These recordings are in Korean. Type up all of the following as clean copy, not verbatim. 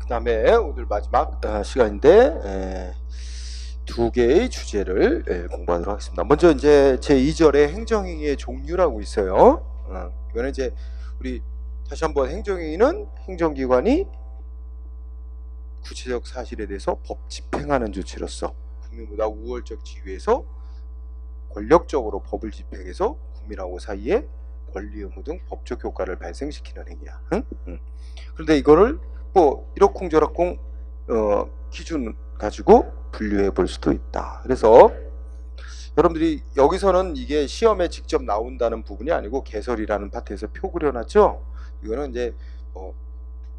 그 다음에 오늘 마지막 시간인데 두 개의 주제를 공부하도록 하겠습니다. 먼저 이제 제2절에 행정행위의 종류라고 있어요. 이거는 이제 우리 다시 한번 행정행위는 행정기관이 구체적 사실에 대해서 법 집행하는 조치로서 국민보다 우월적 지위에서 권력적으로 법을 집행해서 국민하고 사이에 권리 의무 등 법적 효과를 발생시키는 행위야. 그런데 이거를 뭐 이러쿵저러쿵 기준 가지고 분류해 볼 수도 있다. 그래서 여러분들이 여기서는 이게 시험에 직접 나온다는 부분이 아니고 개설이라는 파트에서 표 그려놨죠. 이거는 이제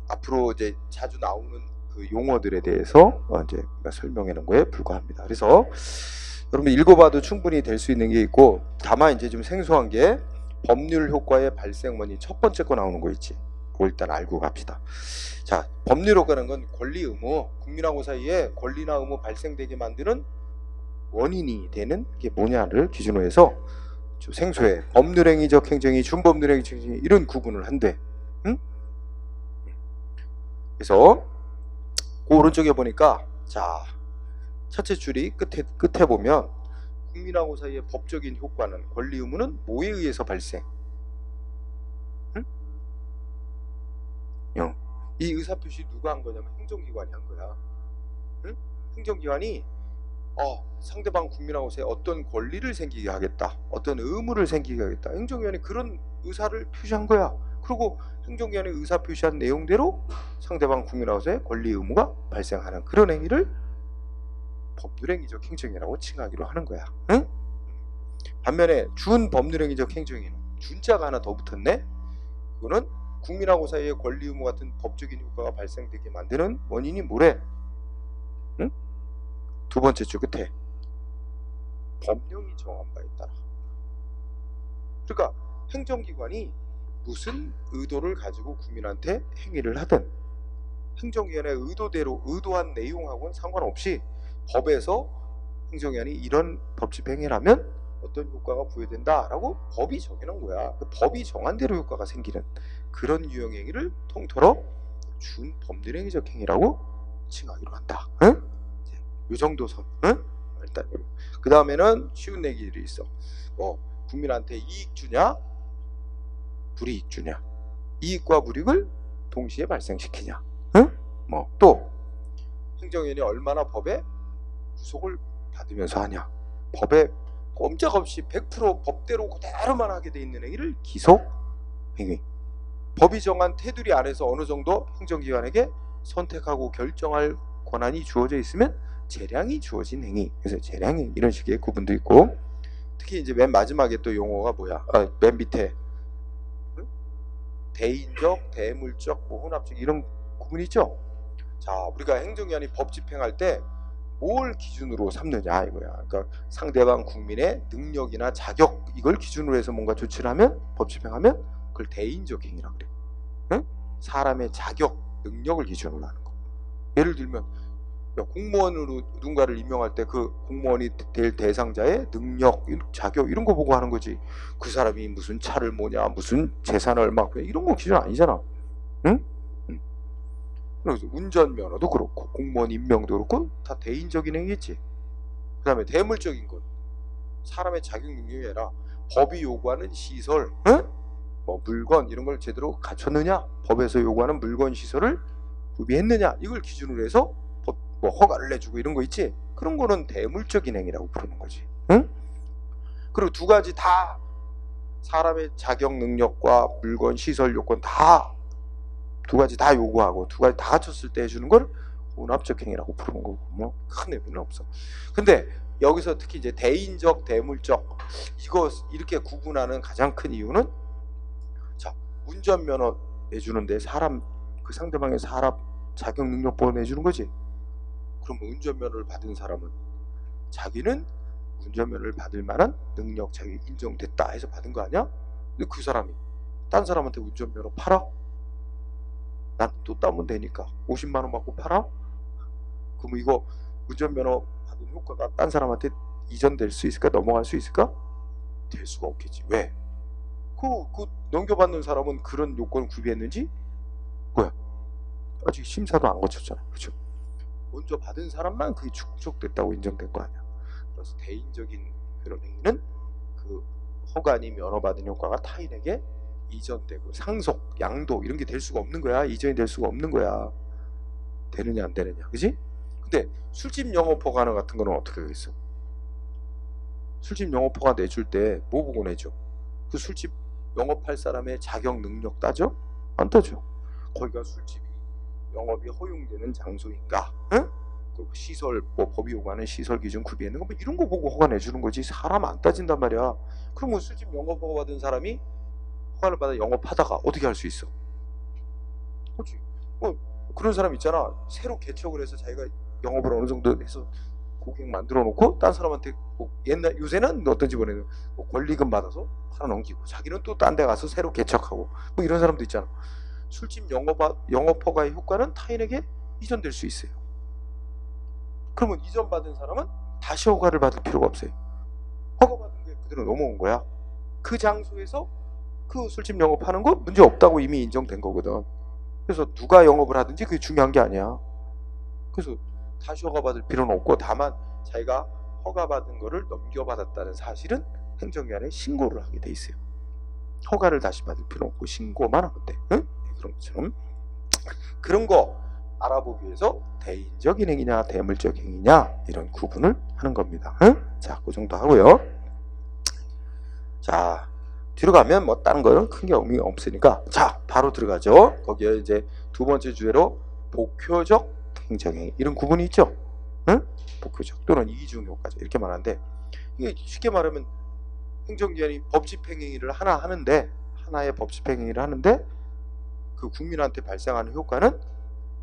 앞으로 이제 자주 나오는 그 용어들에 대해서 이제 설명해 놓은 거에 불과합니다. 그래서 여러분 읽어봐도 충분히 될 수 있는 게 있고, 다만 이제 좀 생소한 게 법률 효과의 발생 원인 첫 번째 거 나오는 거 있지. 그거 일단 알고 갑시다. 자, 법률 효과는 건 권리 의무, 국민하고 사이에 권리나 의무 발생되게 만드는 원인이 되는 게 뭐냐를 기준으로 해서 좀 생소해. 법률행위적 행정이, 준법률행위적 행정이 이런 구분을 한대. 그래서 그 오른쪽에 보니까 자, 첫째 줄이 끝에 보면 국민하고 사이의 법적인 효과는 권리 의무는 뭐에 의해서 발생? 이 의사표시 누가 한 거냐면 행정기관이 한 거야. 행정기관이 상대방 국민하고 사이에 어떤 권리를 생기게 하겠다, 어떤 의무를 생기게 하겠다, 행정기관이 그런 의사를 표시한 거야. 그리고 행정기관이 의사 표시한 내용대로 상대방 국민하고 사이에 권리 의무가 발생하는 그런 행위를 법률행위적 행정이라고 칭하기로 하는 거야. 반면에 준법률행위적 행정에는 준자가 하나 더 붙었네. 그거는 국민하고 사이의 권리 의무 같은 법적인 효과가 발생되게 만드는 원인이 뭐래? 두 번째 줄 끝에 법령이 정한 바에 따라. 그러니까 행정기관이 무슨 의도를 가지고 국민한테 행위를 하든 행정기관의 의도대로 의도한 내용하고는 상관없이 법에서 행정기관이 이런 법 집행을 하면 어떤 효과가 부여된다라고 법이 정해놓은 거야. 그 법이 정한 대로 효과가 생기는 그런 유형 행위를 통틀어 준법률행위적 행위라고 칭하기로 한다. 이 정도 선. 일단 그 다음에는 쉬운 얘기들이 있어. 국민한테 이익 주냐, 불이익 주냐, 이익과 불이익을 동시에 발생시키냐. 또 행정위원이 얼마나 법에 구속을 받으면서 하냐. 법에 꼼짝없이 100% 법대로 그대로만 하게 돼 있는 행위를 기소행위. 법이 정한 테두리 안에서 어느 정도 행정기관에게 선택하고 결정할 권한이 주어져 있으면 재량이 주어진 행위. 그래서 재량이 이런 식의 구분도 있고, 특히 이제 맨 마지막에 또 용어가 뭐야? 맨 밑에 대인적, 대물적, 혼합적 이런 구분이 있죠. 자, 우리가 행정기관이 법 집행할 때 뭘 기준으로 삼느냐 이거야. 그러니까 상대방 국민의 능력이나 자격 이걸 기준으로 해서 뭔가 조치를 하면, 법 집행하면 그걸 대인적 행위라 그래. 사람의 자격, 능력을 기준으로 하는 거. 예를 들면 공무원으로 누군가를 임명할 때 그 공무원이 될 대상자의 능력, 자격 이런 거 보고 하는 거지. 그 사람이 무슨 차를 뭐냐, 무슨 재산을 얼마 이런 거 기준 아니잖아. 그래서 운전면허도 그렇고 공무원 임명도 그렇고 다 대인적인 행위겠지. 그 다음에 대물적인 건 사람의 자격 능력이 아니라 법이 요구하는 시설, 물건 이런 걸 제대로 갖췄느냐, 법에서 요구하는 물건 시설을 구비했느냐 이걸 기준으로 해서 허가를 내주고 이런 거 있지. 그런 거는 대물적인 행위라고 부르는 거지. 그리고 두 가지 다 사람의 자격 능력과 물건 시설 요건 다 두 가지 다 요구하고 두 가지 다 갖췄을 때 해주는 걸 혼합적 행위라고 부르는 거고 뭐 큰 의미는 없어. 근데 여기서 특히 이제 대인적, 대물적 이거 이렇게 구분하는 가장 큰 이유는, 자, 운전면허 내주는데 사람 그 상대방의 사람 자격 능력 보호 내주는 거지. 그럼 운전면허를 받은 사람은 자기는 운전면허를 받을 만한 능력, 자격이 인정됐다 해서 받은 거 아니야? 근데 그 사람이 딴 사람한테 운전면허 팔아? 난 또 따면 되니까 50만 원 받고 팔아? 그럼 이거 운전면허 받은 효과가 딴 사람한테 이전될 수 있을까? 넘어갈 수 있을까? 될 수가 없겠지. 왜? 그 넘겨받는 사람은 그런 요건을 구비했는지 뭐야? 아직 심사도 안 거쳤잖아요. 그죠? 먼저 받은 사람만 그게 축적됐다고 인정된 거 아니야. 그래서 대인적인 그런 행위는 그 허가니 면허받은 효과가 타인에게 이전되고 상속, 양도 이런 게 될 수가 없는 거야. 이전이 될 수가 없는 거야. 되느냐 안 되느냐, 그지? 근데 술집 영업 허가 같은 거는 어떻게 하겠어? 술집 영업 허가 내줄 때 뭐 보고 내죠? 그 술집 영업할 사람의 자격 능력 따져? 안 따져. 거기가 술집이 영업이 허용되는 장소인가? 응? 그리고 시설, 뭐 법이 요구하는 시설 기준 구비했는 거 뭐 이런 거 보고 허가 내주는 거지. 사람 안 따진단 말이야. 그럼 뭐 술집 영업 허가 받은 사람이 허가를 받아 영업하다가 어떻게 할 수 있어? 그렇지. 뭐 그런 사람 있잖아. 새로 개척을 해서 자기가 영업을 어느 정도 해서 고객 만들어 놓고 딴 사람한테 뭐 옛날 요새는 어떤 집안에는 뭐 권리금 받아서 팔아 넘기고 자기는 또 딴 데 가서 새로 개척하고 뭐 이런 사람도 있잖아. 술집 영업 허가의 효과는 타인에게 이전될 수 있어요. 그러면 이전받은 사람은 다시 허가를 받을 필요가 없어요. 허가받은 게 그대로 넘어온 거야. 그 장소에서 그 술집 영업하는 거 문제 없다고 이미 인정된 거거든. 그래서 누가 영업을 하든지 그게 중요한 게 아니야. 그래서 다시 허가받을 필요는 없고 다만 자기가 허가받은 거를 넘겨받았다는 사실은 행정기관에 신고를 하게 돼 있어요. 허가를 다시 받을 필요 없고 신고만 하면 돼. 응? 그런 것처럼 그런 거 알아보기 위해서 대인적 행위냐 대물적 행위냐 이런 구분을 하는 겁니다. 응? 자, 그 정도 하고요. 자, 뒤로 가면 뭐 다른 거는 큰 게 의미가 없으니까 자, 바로 들어가죠. 거기에 이제 두 번째 주제로 복효적 행정행위 이런 구분이 있죠. 응? 복효적 또는 이중 효과적 이렇게 말하는데 이게 쉽게 말하면 행정기관이 법집행위를 하나 하는데 하나의 법집행위를 하는데 그 국민한테 발생하는 효과는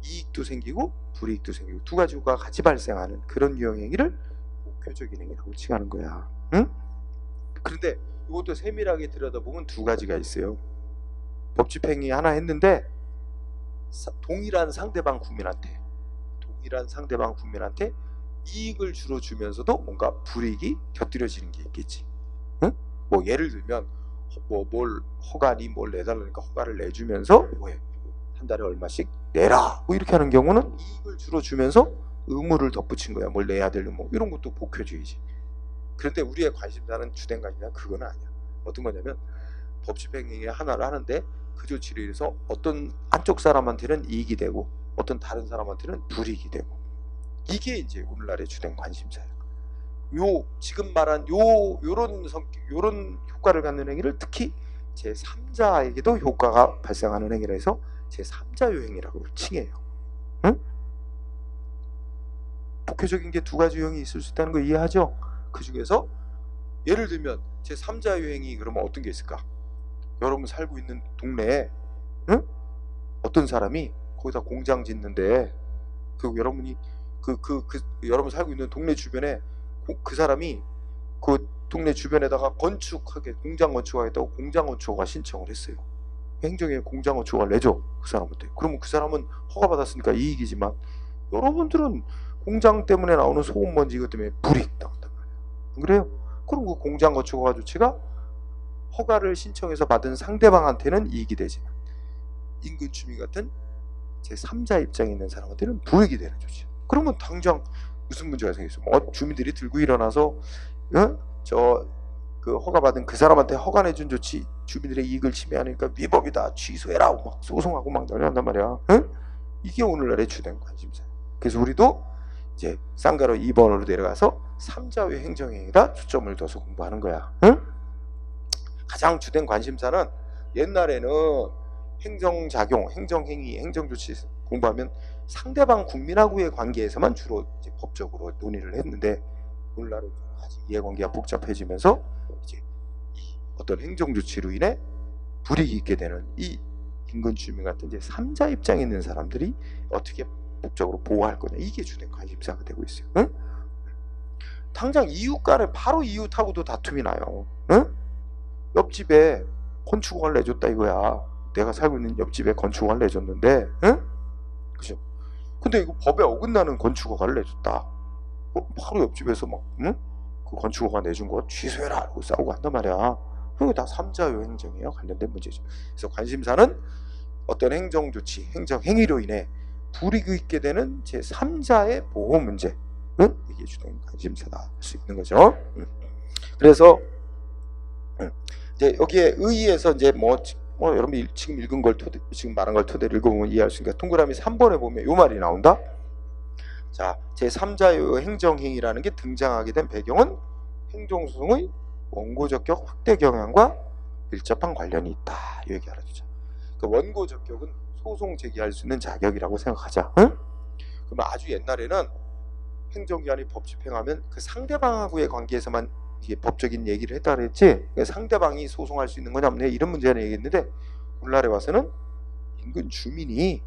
이익도 생기고 불이익도 생기고 두 가지 효과가 같이 발생하는 그런 유형 행위를 복효적인 행위라고 칭하는 거야. 응? 그런데 이것도 세밀하게 들여다보면 두 가지가 있어요. 법집행위 하나 했는데 동일한 상대방 국민한테 이익을 주로 주면서도 뭔가 불이익이 곁들여지는 게 있겠지. 응? 뭐 예를 들면 뭘 허가니 뭘 내달라니까 허가를 내주면서 뭐해? 한 달에 얼마씩 내라 뭐 이렇게 하는 경우는 이익을 주로 주면서 의무를 덧붙인 거야. 뭘 내야 되는 뭐 이런 것도 복효주의지. 그런데 우리의 관심사는 주된 관심사는 그건 아니야. 어떤 거냐면 법집행위 하나를 하는데 그 조치를 해서 어떤 한쪽 사람한테는 이익이 되고 어떤 다른 사람한테는 불이익이 되고 이게 이제 오늘날의 주된 관심사야. 지금 말한 요런 효과를 갖는 행위를 특히 제3자에게도 효과가 발생하는 행위라 해서 제3자 요행이라고 칭해요. 응? 복효적인 게 두 가지 유형이 있을 수 있다는 거 이해하죠? 그 중에서 예를 들면 제3자 유행이 그러면 어떤 게 있을까? 여러분 살고 있는 동네에 응? 어떤 사람이 거기다 공장 짓는데 그 여러분이 여러분 살고 있는 동네 주변에 그 사람이 그 동네 주변에다가 공장 건축하겠다고 공장 건축허가 신청을 했어요. 행정에 공장 건축허가를 내줘 그 사람한테. 그러면 그 사람은 허가 받았으니까 이익이지만 여러분들은 공장 때문에 나오는 소금 먼지 이것 때문에 불이익 당한단 말이에요. 안 그래요? 그럼 그 공장 건축허가 조치가 허가를 신청해서 받은 상대방한테는 이익이 되지만 인근 주민 같은 제3자 입장에 있는 사람한테는 불이익이 되는 조치. 그러면 당장 무슨 문제가 생겼어? 뭐 주민들이 들고 일어나서 그 허가받은 그 사람한테 허가 내준 조치 주민들의 이익을 침해하니까 위법이다 취소해라 막 소송하고 막 난리난단 말이야. 응? 이게 오늘날의 주된 관심사야. 그래서 우리도 이제 쌍가로 2번으로 내려가서 3자의 행정행위다 초점을 둬서 공부하는 거야. 응? 가장 주된 관심사는 옛날에는 행정작용, 행정행위, 행정조치 공부하면 상대방 국민하고의 관계에서만 주로 이제 법적으로 논의를 했는데 오늘날은 아주 이해관계가 복잡해지면서 이제 이 어떤 행정조치로 인해 불이익이 있게 되는 이 인근 주민 같은 이제 3자 입장에 있는 사람들이 어떻게 법적으로 보호할 거냐 이게 주된 관심사가 되고 있어요. 응? 당장 이웃 간에 바로 이웃하고도 다툼이 나요. 응? 옆집에 건축허가를 내줬다 이거야. 내가 살고 있는 옆집에 건축허가를 내줬는데 응? 그죠? 근데 이거 법에 어긋나는 건축허가를 내줬다. 바로 옆집에서 막 응? 그 건축허가 내준 거 취소해라 하고 싸우고 한단 말이야. 그게 다 3자요 행정이에요. 관련된 문제죠. 그래서 관심사는 어떤 행정조치, 행정행위로 인해 불이익이 있게 되는 제3자의 보호 문제, 이게 주된 관심사다 할 수 있는 거죠. 그래서 이제 여기에 의의에서 이제 여러분 지금 읽은 걸 지금 말한 걸 토대로 읽어보면 이해할 수 있으니까 동그라미 3번에 보면 요 말이 나온다. 자, 제3자의 행정행위라는 게 등장하게 된 배경은 행정소송의 원고적격 확대 경향과 밀접한 관련이 있다. 이 얘기 알아두자. 그러니까 원고적격은 소송 제기할 수 있는 자격이라고 생각하자. 응? 그러면 아주 옛날에는 행정기관이 법 집행하면 그 상대방하고의 관계에서만 이게 법적인 얘기를 했다 그랬지, 그러니까 상대방이 소송할 수 있는 거냐 없냐 이런 문제는 얘기했는데, 오늘날에 와서는 인근 주민이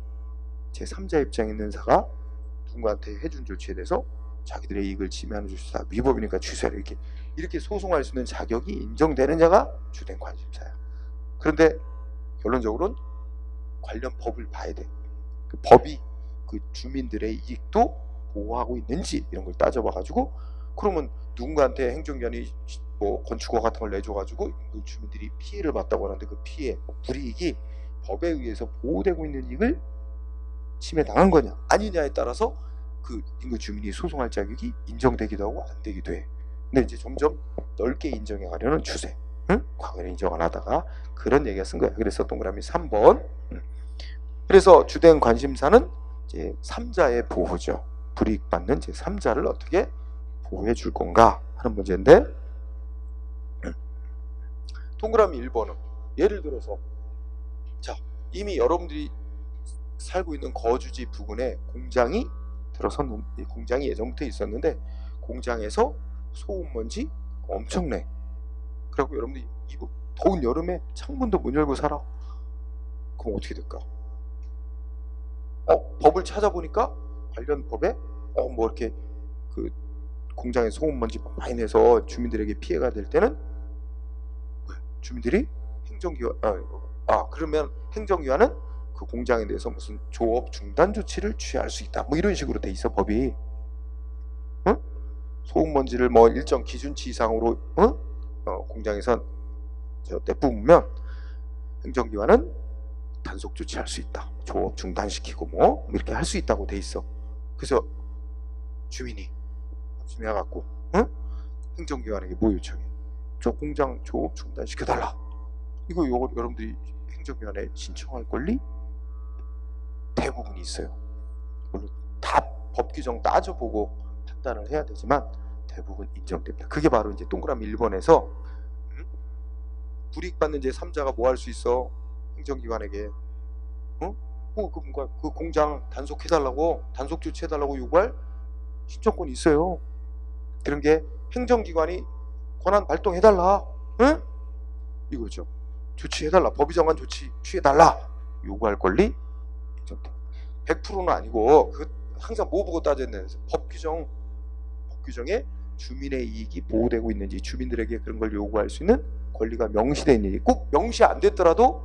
제3자 입장에 있는 사가 누군가한테 해준 조치에 대해서 자기들의 이익을 침해하는 조치다, 위법이니까 취소해라, 이렇게 소송할 수 있는 자격이 인정되느냐가 주된 관심사야. 그런데 결론적으로는 관련 법을 봐야 돼. 그 법이 그 주민들의 이익도 보호하고 있는지 이런 걸 따져봐가지고, 그러면 누군가한테 행정기관이 건축허 같은 걸 내줘가지고 그 주민들이 피해를 봤다고 하는데, 그 피해, 불이익이 법에 의해서 보호되고 있는 이익을 침해당한 거냐 아니냐에 따라서 그 인근 주민이 소송할 자격이 인정되기도 하고 안 되기도 해. 근데 이제 점점 넓게 인정해 가려는 추세. 과거에는 인정 안 하다가 그런 얘기가 쓴 거야. 그래서 동그라미 3번. 그래서 주된 관심사는 이제 3자의 보호죠. 불이익 받는 제 3자를 어떻게 보호해 줄 건가 하는 문제인데, 동그라미 1번은 예를 들어서, 자, 이미 여러분들이 살고 있는 거주지 부근에 공장이 들어섰는데, 공장이 예전부터 있었는데 공장에서 소음 먼지 엄청내. 그리고 여러분들이 이 더운 여름에 창문도 못 열고 살아. 그럼 어떻게 될까? 법을 찾아보니까 관련 법에 이렇게 그 공장에 소음 먼지 많이 내서 주민들에게 피해가 될 때는 주민들이 행정기관 그러면 행정기관은 그 공장에 대해서 무슨 조업 중단 조치를 취할 수 있다, 이런 식으로 돼 있어 법이. 소음 먼지를 일정 기준치 이상으로 공장에서 내뿜으면 행정기관은 단속 조치할 수 있다, 조업 중단시키고 이렇게 할 수 있다고 돼 있어. 그래서 주민이 심해갖고 행정기관에게 요청해? 저 공장 조업 중단시켜달라. 이거 여러분들이 행정기관에 신청할 권리 대부분이 있어요. 물론 다 법 규정 따져보고 판단을 해야 되지만 대부분 인정됩니다. 그게 바로 이제 동그라미 1번에서 불이익 받는 제3자가 뭐 할 수 있어? 행정기관에게 그 공장 단속해달라고, 단속 조치해달라고 요구할 신청권이 있어요. 그런 게 행정기관이 권한 발동해달라, 이거죠. 조치해달라, 법이 정한 조치 취해달라 요구할 권리 인정돼. 100%는 아니고 항상 뭐 보고 따져야 되는지, 법 규정에 주민의 이익이 보호되고 있는지, 주민들에게 그런 걸 요구할 수 있는 권리가 명시되어 있는지, 꼭 명시 안 됐더라도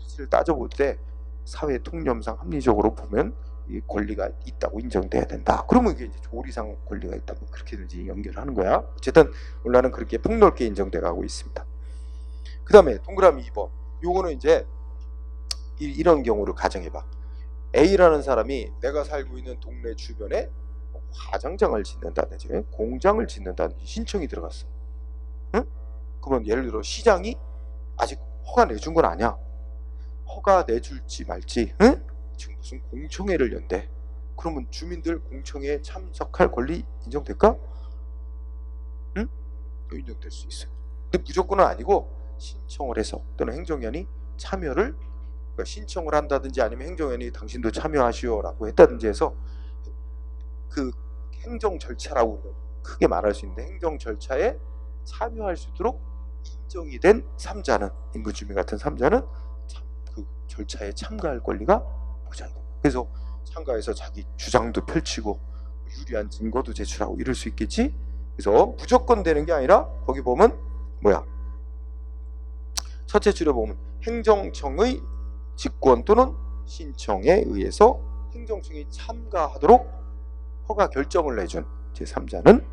사실을 따져볼 때 사회 통념상 합리적으로 보면 이 권리가 있다고 인정돼야 된다. 그러면 이게 이제 조리상 권리가 있다고 그렇게든지 연결하는 거야. 어쨌든 오늘날은 그렇게 폭넓게 인정돼 가고 있습니다. 그 다음에 동그라미 2번, 요거는 이제 이런 경우를 가정해봐. A라는 사람이 내가 살고 있는 동네 주변에 화장장을 짓는다든지 공장을 짓는다든지 신청이 들어갔어. 그러면 예를 들어 시장이 아직 허가 내준 건 아니야. 허가 내줄지 말지 지금 무슨 공청회를 연대. 그러면 주민들 공청회에 참석할 권리 인정될까? 인정될 수 있어요. 근데 무조건은 아니고 신청을 해서 또는 행정위원이 참여를, 그러니까 신청을 한다든지 아니면 행정위원이 당신도 참여하시오라고 했다든지 해서 그 행정 절차라고 크게 말할 수 있는데, 행정 절차에 참여할 수 있도록 인정이 된 3자는, 인근 주민 같은 3자는 그 절차에 참가할 권리가 보장이 됩니다. 그래서 참가해서 자기 주장도 펼치고 유리한 증거도 제출하고 이럴 수 있겠지. 그래서 무조건 되는 게 아니라 거기 보면 첫째 줄에 보면 행정청의 직권 또는 신청에 의해서 행정청이 참가하도록 허가 결정을 내준 제3자는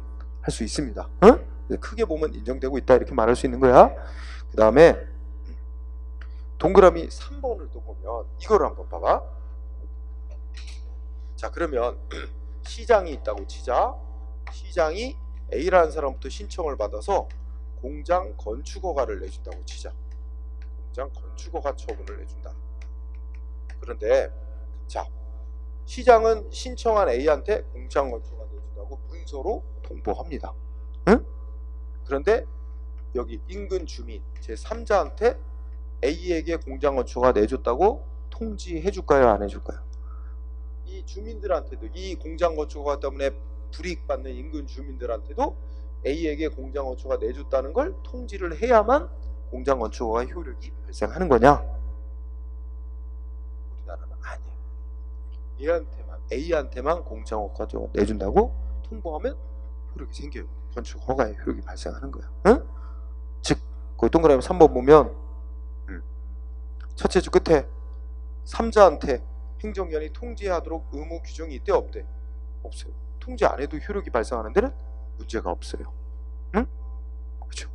할 수 있습니다. 크게 보면 인정되고 있다 이렇게 말할 수 있는 거야. 그 다음에 동그라미 3번을 또 보면 이거를 한번 봐봐. 자, 그러면 시장이 있다고 치자. 시장이 A라는 사람부터 신청을 받아서 공장 건축허가를 내준다고 치자. 공장 건축허가 처분을 내준다. 그런데 자, 시장은 신청한 A한테 공장 건축허가 내준다고 문서로 통보합니다. 응? 그런데 여기 인근 주민 제3자한테 A에게 공장 건축허가 내줬다고 통지해 줄까요? 안 해줄까요? 이 주민들한테도, 이 공장 건축허가 때문에 불이익 받는 인근 주민들한테도 A에게 공장 건축허가 내줬다는 걸 통지를 해야만 공장 건축허가 효력이 발생하는 거냐? 우리나라는 아니에요. A한테만 공장 건축허가 내준다고 통보하면 효력이 생겨요. 건축허가의 효력이 발생하는 거야. 응? 즉, 그 동그라미 3번 보면 첫째 줄 끝에 3자한테 행정기관이 통지하도록 의무 규정이 있대 없대? 없어요. 통지 안 해도 효력이 발생하는 데는 문제가 없어요. 응? 그렇죠?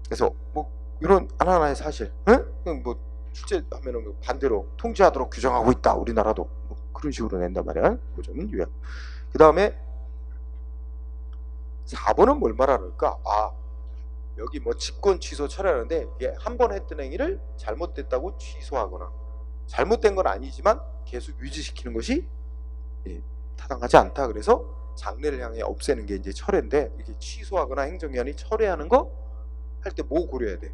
그래서 뭐 이런 하나하나의 사실, 응? 뭐 출제하면은 반대로 통지하도록 규정하고 있다. 우리나라도 뭐 그런 식으로 낸단 말이야. 그 점은 유의. 그 다음에 4번은 뭘 말하는가? 아, 여기 뭐 직권 취소 처리하는데 이게 한 번 했던 행위를 잘못됐다고 취소하거나 잘못된 건 아니지만 계속 유지시키는 것이 타당하지 않다. 그래서 장래를 향해 없애는 게 이제 철회인데, 이렇게 취소하거나 행정기관이 철회하는 거 할 때 뭐 고려해야 돼?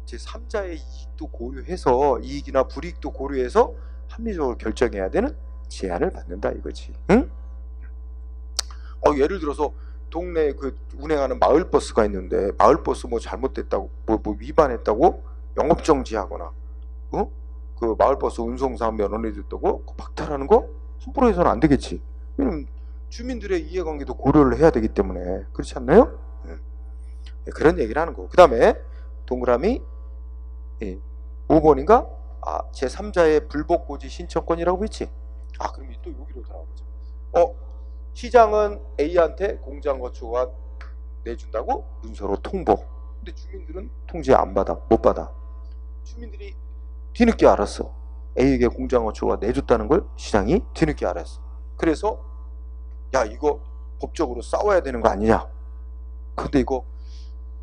제3자의 이익도 고려해서, 이익이나 불이익도 고려해서 합리적으로 결정해야 되는 제한을 받는다 이거지. 응? 예를 들어서 동네에 그 운행하는 마을버스가 있는데 마을버스 뭐 잘못됐다고 뭐 위반했다고 영업정지하거나 그 마을버스 운송사 면허내줬다고 박탈하는 거 함부로 해서는 안 되겠지. 왜냐면 주민들의 이해관계도 고려를 해야 되기 때문에. 그렇지 않나요? 그런 얘기를 하는 거고. 그 다음에 동그라미 5번인가? 제3자의 불복고지 신청권이라고 있지. 그럼 또 여기로 돌아가보자. 시장은 A한테 공장 건축허가 내준다고 문서로 통보. 근데 주민들은 통지 안 받아, 못 받아. 주민들이 뒤늦게 알았어. A에게 공장 건축허가 내줬다는 걸 시장이 뒤늦게 알았어. 그래서 야, 이거 법적으로 싸워야 되는 거 아니냐? 근데 이거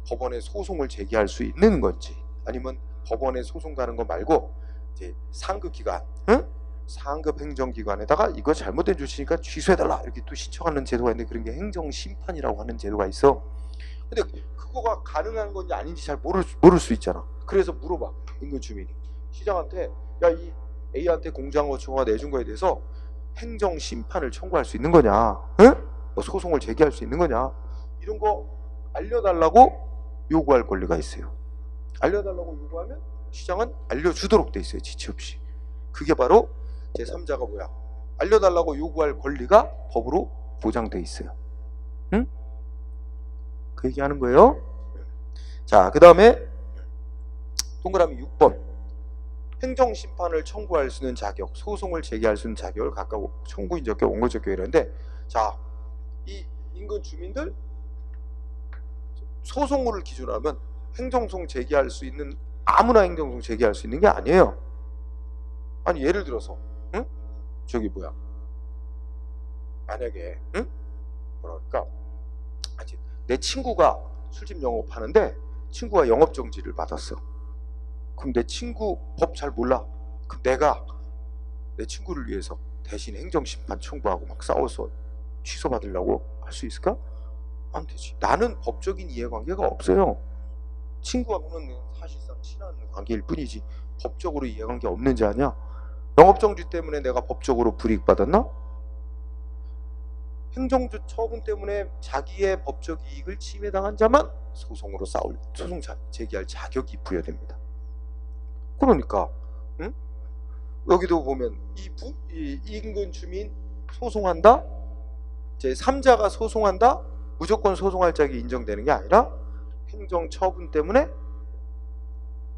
법원에 소송을 제기할 수 있는 건지, 아니면 법원에 소송 가는 거 말고 이제 상급기관, 상급 행정기관에다가 이거 잘못해 주시니까 취소해달라 이렇게 또 신청하는 제도가 있는데, 그런 게 행정심판이라고 하는 제도가 있어. 근데 그거가 가능한 건지 아닌지 잘 모를 수 있잖아. 그래서 물어봐, 인근 주민이 시장한테, 야, 이 A한테 공장 건축허가 내준 거에 대해서 행정심판을 청구할 수 있는 거냐, 뭐 소송을 제기할 수 있는 거냐, 이런 거 알려달라고 요구할 권리가 있어요. 알려달라고 요구하면 시장은 알려주도록 돼 있어요, 지체 없이. 그게 바로 제3자가 뭐야? 알려달라고 요구할 권리가 법으로 보장돼 있어요. 응? 그 얘기하는 거예요. 자, 그 다음에 동그라미 6번. 행정심판을 청구할 수 있는 자격, 소송을 제기할 수 있는 자격을 각각 청구인 적격, 원고 적격 이러는데, 자, 이 인근 주민들 소송을 기준으로 하면 행정소송 제기할 수 있는, 아무나 행정소송 제기할 수 있는 게 아니에요. 아니, 예를 들어서 저기 뭐야, 만약에 뭐라 그럴까, 내 친구가 술집 영업하는데 친구가 영업정지를 받았어. 그럼 내 친구 법 잘 몰라. 그럼 내가 내 친구를 위해서 대신 행정심판 청구하고 막 싸워서 취소받으려고 할 수 있을까? 안 되지. 나는 법적인 이해관계가 없어요. 친구하고는 사실상 친한 관계일 뿐이지 법적으로 이해관계 없는 자 아니야. 영업정지 때문에 내가 법적으로 불이익 받았나? 행정조 처분 때문에 자기의 법적 이익을 침해당한 자만 소송으로 소송 제기할 자격이 부여됩니다. 그러니까 여기도 보면 이 인근 주민 소송한다, 제3자가 소송한다, 무조건 소송할 자격이 인정되는 게 아니라 행정 처분 때문에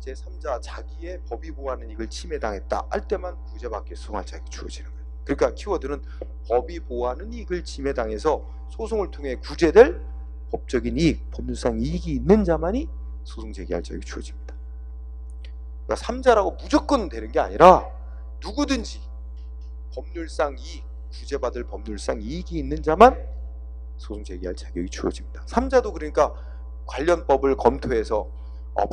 제3자 자기의 법이 보호하는 이익을 침해당했다 할 때만 구제받게 소송할 자격이 주어지는 거예요. 그러니까 키워드는 법이 보호하는 이익을 침해당해서 소송을 통해 구제될 법적인 이익, 법률상 이익이 있는 자만이 소송 제기할 자격이 주어집니다. 그러니까 3자라고 무조건 되는 게 아니라 누구든지 법률상 이익, 구제받을 법률상 이익이 있는 자만 소송 제기할 자격이 주어집니다. 3자도 그러니까 관련 법을 검토해서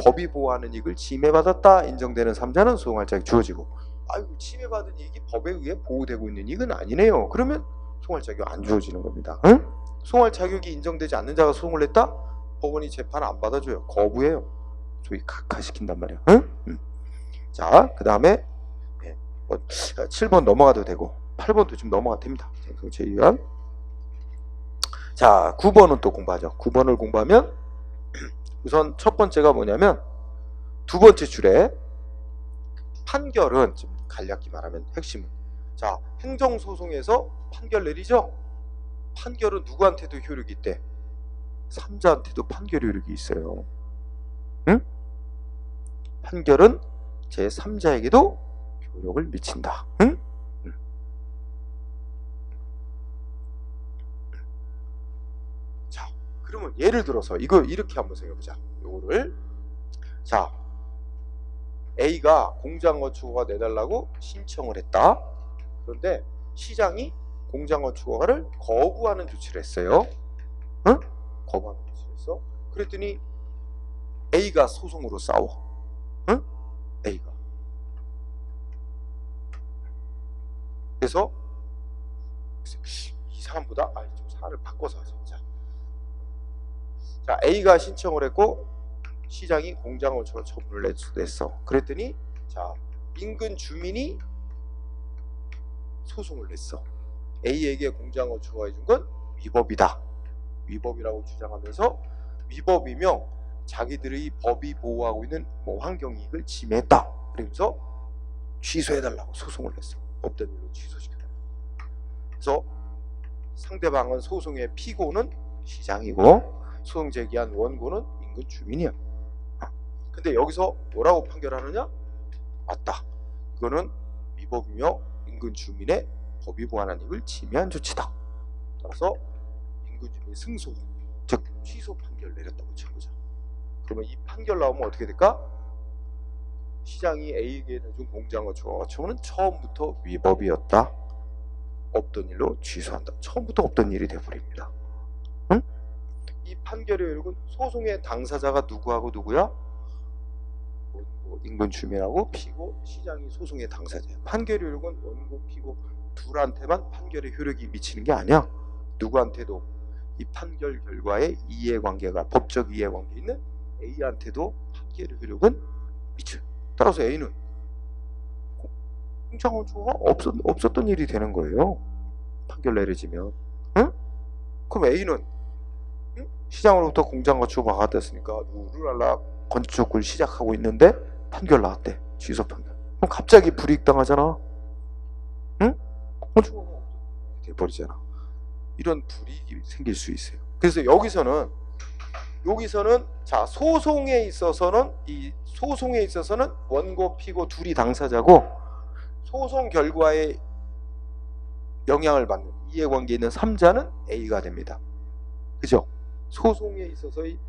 법이 보호하는 이익을 침해받았다 인정되는 3자는 소송할 자격이 주어지고, 아이고 침해받은 이익이 법에 의해 보호되고 있는 이익은 아니네요. 그러면 소송할 자격이 안 주어지는 겁니다. 응? 소송할 자격이 인정되지 않는 자가 소송을 냈다? 법원이 재판 안 받아줘요. 거부해요. 소위 각하시킨단 말이야. 응? 자, 그 다음에 7번 넘어가도 되고 8번도 좀 넘어가도 됩니다. 쟁송제의안. 자, 9번은 또 공부하죠. 9번을 공부하면 우선 첫 번째가 뭐냐면, 두 번째 줄에 판결은, 좀 간략히 말하면 핵심은, 자, 행정소송에서 판결 내리죠. 판결은 누구한테도 효력이 있대? 3자한테도 판결 효력이 있어요. 응? 판결은 제3자에게도 효력을 미친다. 응? 자, 그러면 예를 들어서 이거 이렇게 한번 생각해보자. 요거를, 자, A가 공장어축허가 내달라고 신청을 했다. 그런데 시장이 공장어축허가를 거부하는 조치를 했어요. 응? 거부하는 조치를 했어. 그랬더니 A가 소송으로 싸워. 응? A가. 그래서 이 사람보다 좀 사안을 바꿔서 하자. 자, A가 신청을 했고 시장이 공장어축허 처분을 냈어. 그랬더니 자, 인근 주민이 소송을 냈어. A에게 공장어축허가 해준 건 위법이다. 위법이라고 주장하면서 위법이며 자기들의 법이 보호하고 있는 환경이익을 침해했다. 그러면서 취소해달라고 소송을 냈어. 없던 일로 취소시켜달라고. 그래서 상대방은 소송의 피고는 시장이고 소송 제기한 원고는 인근 주민이야. 근데 여기서 뭐라고 판결하느냐? 맞다. 이거는 위법이며 인근 주민의 법이 보호하는 이익을 침해한 조치다. 따라서 인근 주민 승소, 즉 취소 판결을 내렸다고 쳐보자. 그러면 이 판결 나오면 어떻게 될까? 시장이 A에게 내준 공장어축허가 처분은 처음부터 위법이었다. 없던 일로 취소한다. 처음부터 없던 일이 돼버립니다. 응? 이 판결의 효력은 소송의 당사자가 누구하고 누구야? 인근 주민하고 피고, 시장이 소송의 당사자야. 판결의 효력은 원고, 피고 둘한테만 판결의 효력이 미치는 게 아니야. 누구한테도 이 판결 결과에 이해관계가, 법적 이해관계 있는 A한테도 판결의 효력은 미쳐요. 따라서 A는 공장어축허가 없었던 일이 되는 거예요. 판결 내려지면. 응? 그럼 A는 시장으로부터 공장어축허가 받았으니까 우르랄라 건축을 시작하고 있는데 판결 나왔대. 취소 판결. 그럼 갑자기 불이익 당하잖아. 응? 건축허가 돼버리잖아. 이런 불이익이 생길 수 있어요. 그래서 여기서는 자, 소송에 있어서는 원고, 피고 둘이 당사자고 소송 결과에 영향을 받는 이해관계에 있는 3자는 A가 됩니다. 그죠? 소송에 있어서의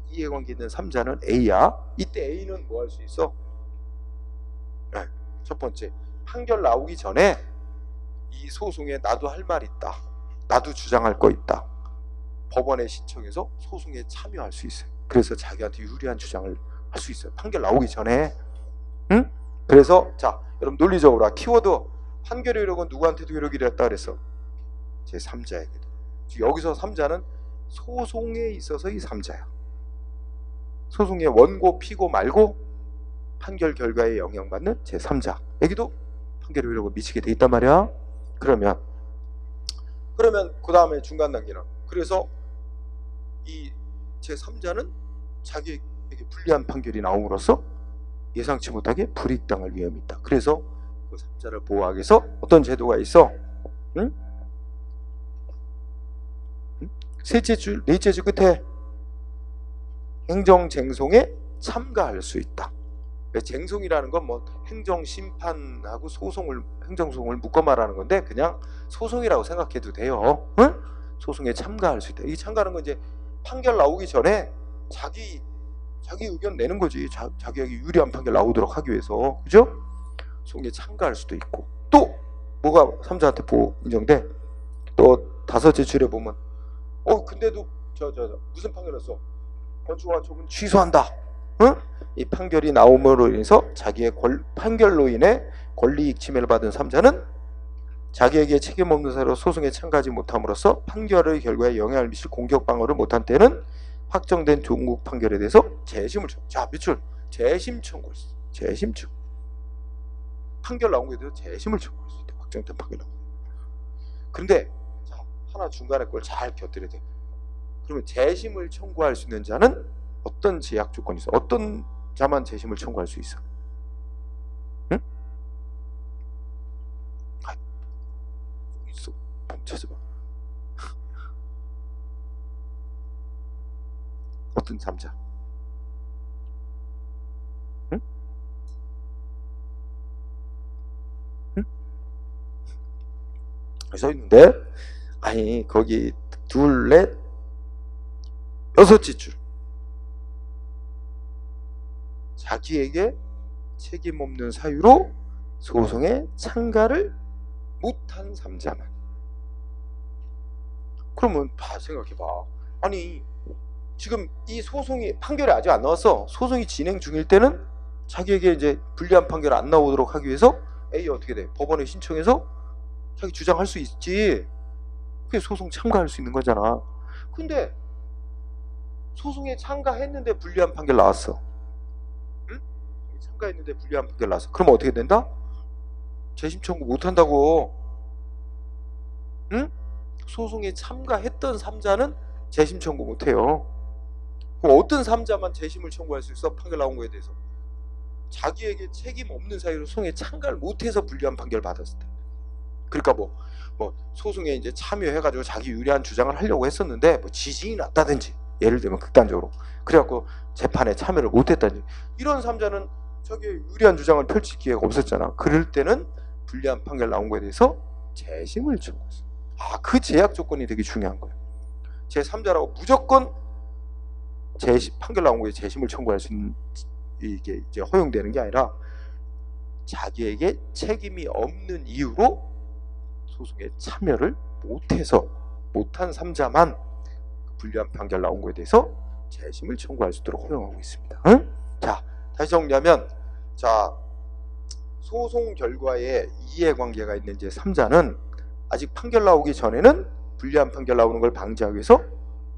이해관계 있는 3자는 A야. 이때 A는 뭐 할 수 있어? 네, 첫 번째, 판결 나오기 전에 이 소송에 나도 할 말 있다. 나도 주장할 거 있다. 법원에 신청해서 소송에 참여할 수 있어요. 그래서 자기한테 유리한 주장을 할 수 있어요. 판결 나오기 전에. 응? 그래서 자, 여러분 논리적으로 키워드 판결의 효력은 누구한테도 효력이 됐다 그랬어? 제3자에게도. 여기서 3자는 소송에 있어서의 3자야. 소송의 원고, 피고 말고 판결 결과에 영향받는 제3자에게도 판결의 효력을 미치게 돼 있단 말이야. 그러면 그 다음에 중간 단계는, 그래서 이 제3자는 자기에게 불리한 판결이 나옴으로써 예상치 못하게 불이익당할 위험이 있다. 그래서 그 3자를 보호하기 위해서 어떤 제도가 있어? 응? 넷째 줄 끝에 행정쟁송에 참가할 수 있다. 쟁송이라는 건 행정심판하고 행정소송을 묶어 말하는 건데 그냥 소송이라고 생각해도 돼요. 응? 소송에 참가할 수 있다. 이 참가하는 건 이제 판결 나오기 전에 자기 의견 내는 거지. 자기에게 유리한 판결 나오도록 하기 위해서. 그죠? 소송에 참가할 수도 있고, 또 뭐가 삼자한테 보호 인정돼? 또 다섯째 줄에 보면 근데도 저 무슨 판결 났어? 건축허가처분 취소한다. 응? 이 판결이 나옴으로 인해서 자기의 판결로 인해 권리이익 침해를 받은 삼자는 자기에게 책임 없는 사유로 소송에 참가하지 못함으로써 판결의 결과에 영향을 미칠 공격 방어를 못한 때는 확정된 종국 판결에 대해서 재심을 청구. 자, 밑줄 재심 청구할 수 있어. 재심 청구. 판결 나온 거에 대해서 재심을 청구할 수 있대. 확정된 판결 나온 거. 그런데 자, 하나 중간에 걸 잘 곁들여야 돼. 그러면 재심을 청구할 수 있는 자는 어떤 제약 조건이 있어? 어떤 자만 재심을 청구할 수 있어? 응? 있어. 찾아봐. 어떤 삼자? 응? 응? 써 있는데, 아니 거기 둘, 넷, 여섯째 줄. 자기에게 책임 없는 사유로 소송에 참가를 못한 삼자만. 그러면 생각해봐. 아니 지금 이 소송이 판결이 아직 안 나왔어. 소송이 진행 중일 때는 자기에게 이제 불리한 판결 안 나오도록 하기 위해서 A 어떻게 돼? 법원에 신청해서 자기 주장할 수 있지. 그게 소송 참가할 수 있는 거잖아. 근데 소송에 참가했는데 불리한 판결 나왔어. 응? 참가했는데 불리한 판결 나왔어. 그러면 어떻게 된다? 재심 청구 못 한다고. 응? 소송에 참가했던 삼자는 재심 청구 못 해요. 그럼 어떤 삼자만 재심을 청구할 수 있어? 판결 나온 거에 대해서. 자기에게 책임 없는 사유로 소송에 참가를 못 해서 불리한 판결을 받았을 때. 그러니까 뭐 소송에 이제 참여해가지고 자기 유리한 주장을 하려고 했었는데 지진이 났다든지, 예를 들면 극단적으로 그래갖고 재판에 참여를 못했다든지, 이런 삼자는 자기의 유리한 주장을 펼칠 기회가 없었잖아. 그럴 때는 불리한 판결 나온 거에 대해서 재심을 청구했어. 그 제약 조건이 되게 중요한 거예요. 제3자라고 무조건 판결 나온 거에 재심을 청구할 수 있는, 이게 이제 허용되는 게 아니라 자기에게 책임이 없는 이유로 소송에 참여를 못한 삼자만 불리한 판결 나온 거에 대해서 재심을 청구할 수 있도록 허용하고 있습니다. 응? 자, 다시 정리하면, 자, 소송 결과에 이해관계가 있는 제3자는 아직 판결 나오기 전에는 불리한 판결 나오는 걸 방지하기 위해서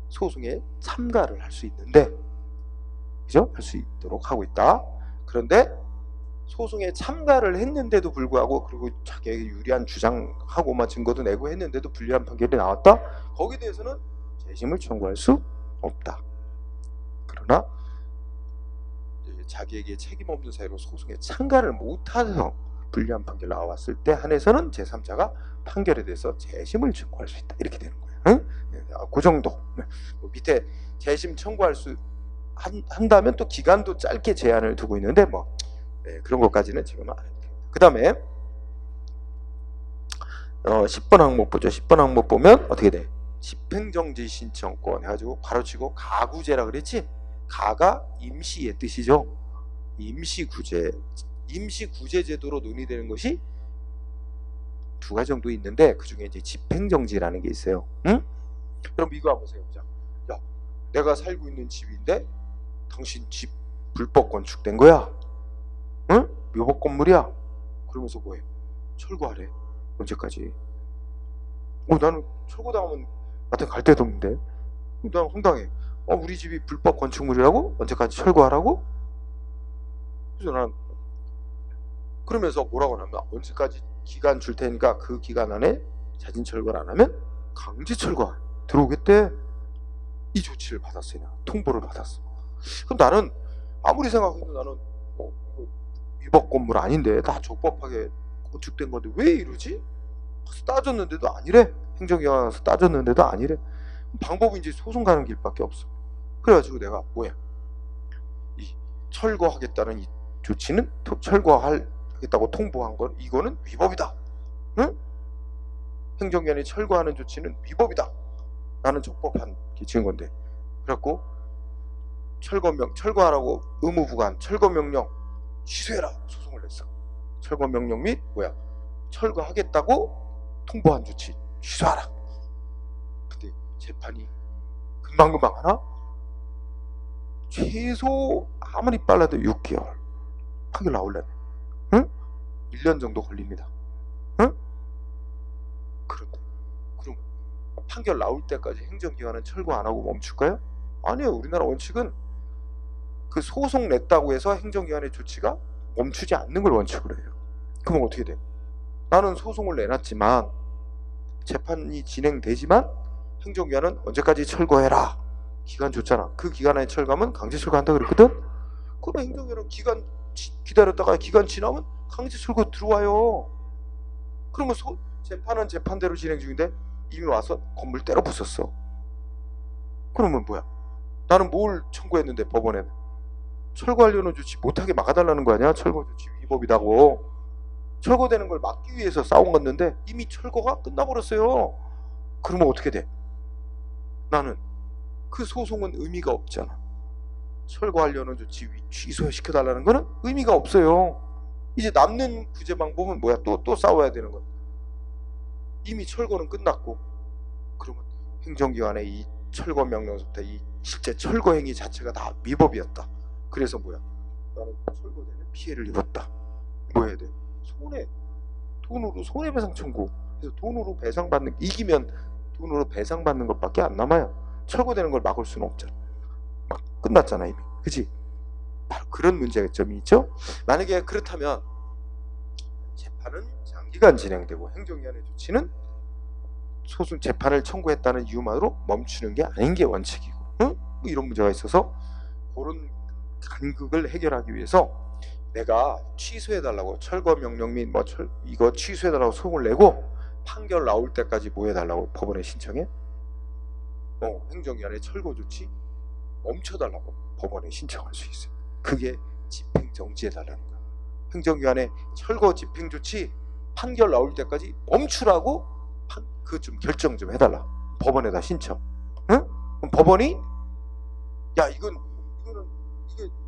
소송에 참가를 할 수 있는데, 그죠? 할 수 있도록 하고 있다. 그런데 소송에 참가를 했는데도 불구하고, 그리고 자기에게 유리한 주장하고 증거도 내고 했는데도 불리한 판결이 나왔다? 거기에 대해서는 재심을 청구할 수 없다. 그러나 자기에게 책임 없는 사유로 소송에 참가를 못해서 불리한 판결 나왔을 때 한해서는 제3자가 판결에 대해서 재심을 청구할 수 있다. 이렇게 되는 거예요. 응? 그 정도. 밑에 재심 청구할 수 한다면 또 기간도 짧게 제한을 두고 있는데 그런 것까지는 지금 안 해도 됩니다. 그 다음에 10번 항목 보죠. 10번 항목 보면 어떻게 돼? 집행정지 신청권 해가지고 괄호치고 가구제라 그랬지? 가가 임시의 뜻이죠. 임시구제. 임시구제 제도로 논의되는 것이 두 가지 정도 있는데, 그 중에 이제 집행정지라는 게 있어요. 응? 그럼 이거 한번 생각해보자. 야, 내가 살고 있는 집인데 당신 집 불법 건축된 거야. 응? 묘법 건물이야. 그러면서 뭐해? 철거하래. 언제까지? 나는 철거당하면 나한테 갈 데도 없는데. 난 황당해. 우리 집이 불법 건축물이라고? 언제까지 철거하라고? 그래서 난 그러면서 뭐라고 하냐면, 언제까지 기간 줄 테니까 그 기간 안에 자진 철거를 안 하면 강제 철거 들어오겠대. 이 조치를 받았어요. 통보를 받았어. 그럼 나는 아무리 생각해도 나는 위법 건물 아닌데 다 적법하게 건축된 건데 왜 이러지? 따졌는데도 아니래. 행정기관 와서 따졌는데도 아니래. 방법은 이제 소송 가는 길밖에 없어. 그래가지고 내가 뭐야? 이 철거하겠다는 이 조치는 철거하겠다고 통보한 건 이거는 위법이다. 응? 행정기관이 철거하는 조치는 위법이다. 나는 적법한 게 지은 건데. 그래갖고 철거하라고 의무부관 철거명령 취소해라 소송을 냈어. 철거 명령 및 철거하겠다고 통보한 조치 취소하라. 근데 재판이 금방금방 하나? 최소 아무리 빨라도 6개월 판결 나오려면 1년 정도 걸립니다. 그런데 그럼 판결 나올 때까지 행정기관은 철거 안 하고 멈출까요? 아니요. 우리나라 원칙은 그 소송 냈다고 해서 행정기관의 조치가 멈추지 않는 걸 원칙으로 해요. 그럼 어떻게 돼? 나는 소송을 내놨지만 재판이 진행되지만 행정기관은 언제까지 철거해라 기간 줬잖아. 그 기간 안에 철거하면 강제 철거한다 그랬거든. 그럼 행정기관은 기간 기다렸다가 기간 지나면 강제 철거 들어와요. 그러면 재판은 재판대로 진행 중인데 이미 와서 건물 때려 부쉈어. 그러면 뭐야? 나는 뭘 청구했는데 법원에 철거하려는 조치 못하게 막아달라는 거 아니야? 철거 조치 위법이라고. 철거되는 걸 막기 위해서 싸운 건데 이미 철거가 끝나버렸어요. 그러면 어떻게 돼? 나는 그 소송은 의미가 없잖아. 철거하려는 조치 취소시켜달라는 거는 의미가 없어요. 이제 남는 구제 방법은 뭐야? 또 싸워야 되는 거야. 이미 철거는 끝났고. 그러면 행정기관의 이 철거 명령서부터 이 실제 철거 행위 자체가 다 위법이었다. 그래서 뭐야? 나는 철거되는 피해를 입었다. 뭐 해야 돼? 돈으로 손해배상 청구. 그래서 돈으로 배상받는, 이기면 돈으로 배상받는 것밖에 안 남아요. 철거되는 걸 막을 수는 없잖아. 막 끝났잖아 이미. 그치? 바로 그런 문제점이 있죠. 만약에 그렇다면 재판은 장기간 진행되고 행정기관의 조치는 소송 재판을 청구했다는 이유만으로 멈추는 게 아닌 게 원칙이고, 뭐 이런 문제가 있어서 그런 간극을 해결하기 위해서 내가 취소해달라고 철거 명령 및 이거 취소해달라고 소송을 내고 판결 나올 때까지 뭐 해달라고 법원에 신청해? 행정기관의 철거 조치 멈춰달라고 법원에 신청할 수 있어요. 그게 집행정지해달라는 거야. 행정기관의 철거 집행조치 판결 나올 때까지 멈추라고 그 좀 결정 좀 해달라. 법원에다 신청. 응? 그럼 법원이 야 이게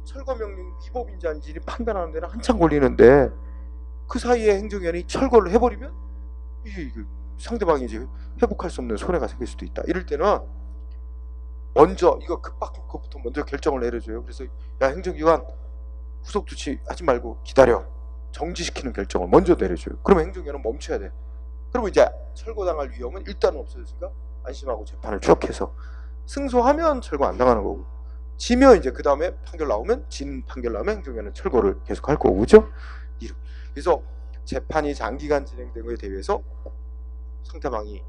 철거 명령 위법인지 아닌지 판단하는 데는 한참 걸리는데 그 사이에 행정기관이 철거를 해버리면 이게 상대방이 이제 회복할 수 없는 손해가 생길 수도 있다. 이럴 때는 먼저 이거 급박한 것부터 먼저 결정을 내려줘요. 그래서 야 행정기관 후속 조치 하지 말고 기다려. 정지시키는 결정을 먼저 내려줘요. 그러면 행정기관은 멈춰야 돼. 그리고 이제 철거당할 위험은 일단은 없어졌으니까 안심하고 재판을 쭉 해서 승소하면 철거 안 당하는 거고, 지면 이제 그 다음에 판결 나오면 진 판결 나오면 행정기관은 철거를 계속 할 거고, 그죠? 그래서 재판이 장기간 진행된 거에 대비해서 상대방이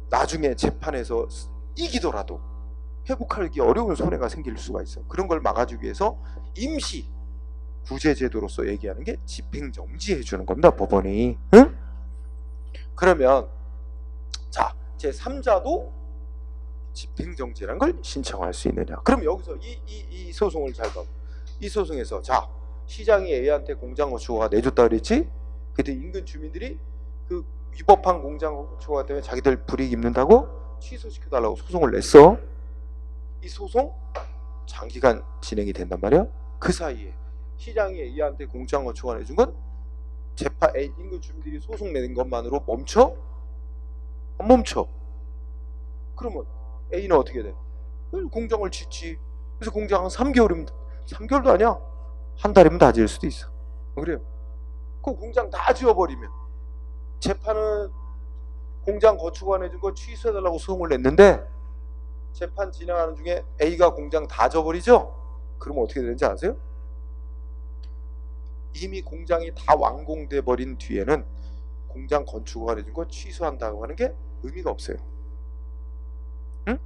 나중에 재판에서 이기더라도 회복하기 어려운 손해가 생길 수가 있어. 그런 걸 막아주기 위해서 임시 구제제도로서 얘기하는 게 집행정지해 주는 겁니다, 법원이. 응? 그러면 자, 제3자도 집행정지라는 걸 신청할 수 있느냐? 그럼 여기서 이 소송을 잘 봐. 이 소송에서 자, 시장이 A한테 공장 거주호가 내줬다 그랬지? 그때 인근 주민들이 그 위법한 공장 거주호가 때문에 자기들 불이익 입는다고 취소시켜달라고 소송을 냈어. 이 소송 장기간 진행이 된단 말이야. 그 사이에 시장이 A한테 공장 거주호가 내준 건 재판 A 인근 주민들이 소송 내는 것만으로 멈춰? 안 멈춰. 그러면 A는 어떻게 돼? 공장을 짓지. 그래서 공장 한 3개월이면 3개월도 아니야. 한 달이면 다 지을 수도 있어. 그래요. 그 공장 다 지어버리면 재판은 공장 거주관 해준 거 취소해달라고 소송을 냈는데 재판 진행하는 중에 A가 공장 다 져버리죠? 그러면 어떻게 되는지 아세요? 이미 공장이 다 완공돼 버린 뒤에는 공장 건축허가 내준 거 취소한다고 하는 게 의미가 없어요. 응?